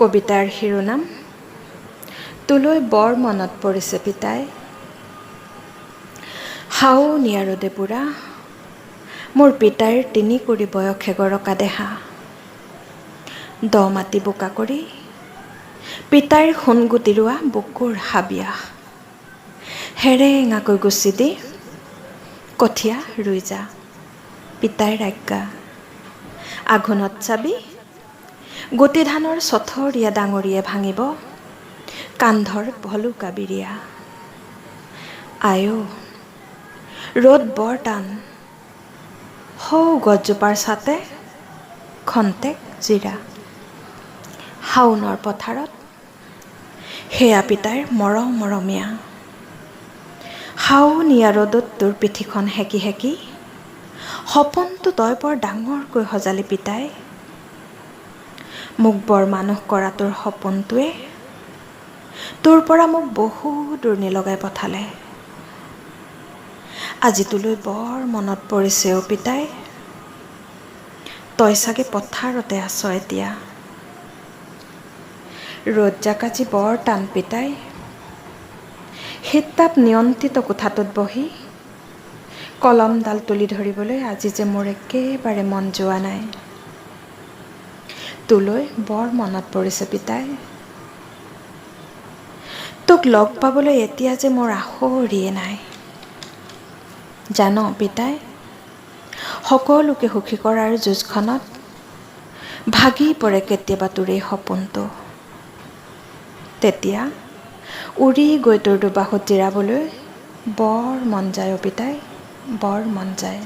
কবিতাৰ শিৰোনাম তোলৈ বৰ মনত পৰিছে পিতাই। হাওনিয়া ৰ'দে পুৰা মোৰ পিতাইৰ ৩ কোৰি বয়সে গৰকা দেহা। দ মাটি বোকা কৰি পিতাইৰ সোণগুটি ৰোৱা বুকুৰ হাবিয়া। হেৰেঙাকৈ গুচি দি কঠীয়া ৰুই যা পিতাইৰ আজ্ঞা। আঘোণত চাবি গুটি ধানৰ চথৰীয়া ডাঙৰিয়ে ভাঙিব কান্ধৰ ভলুকা বিৰিয়া। আয়ো ৰ'দ বৰ টান, সৌ গছজোপাৰ ছাতে খন্তেক জিৰা। শাওনৰ পথাৰত সেয়া পিতাইৰ মৰমীয়া। শাওনিয়া ৰ'দত তোৰ পিঠিখন সেকি সেকি সপোনটো তই বৰ ডাঙৰকৈ সজালি পিতাই। মোক বৰ মানুহ কৰা তোৰ সপোনটোৱে তোৰ পৰা মোক বহু দূৰ নিলগাই পঠালে। আজি তোলৈ বৰ মনত পৰিছে অ' পিতাই। তই চাগে পথাৰতে আছ এতিয়া। ৰ'দ জাক আজি বৰ টান পিতাই। শীত-তাপ নিয়ন্ত্ৰিত কোঠাটোত বহি কলমডাল তুলি ধৰিবলৈ আজি যে মোৰ একেবাৰে মন যোৱা নাই। তোলৈ বৰ মনত পৰিছে পিতাই। তোক লগ পাবলৈ এতিয়া যে মোৰ আশৌৰিয়ে নাই। জান পিতাই, সকলোকে সুখী কৰাৰ যুঁজখনত ভাগি পৰে কেতিয়াবা তোৰ এই সপোনটো। তেতিয়া উৰি গৈ তোৰ দুবাহুত জিৰাবলৈ বৰ মন যায় অ' পিতাই, বৰ মন যায়।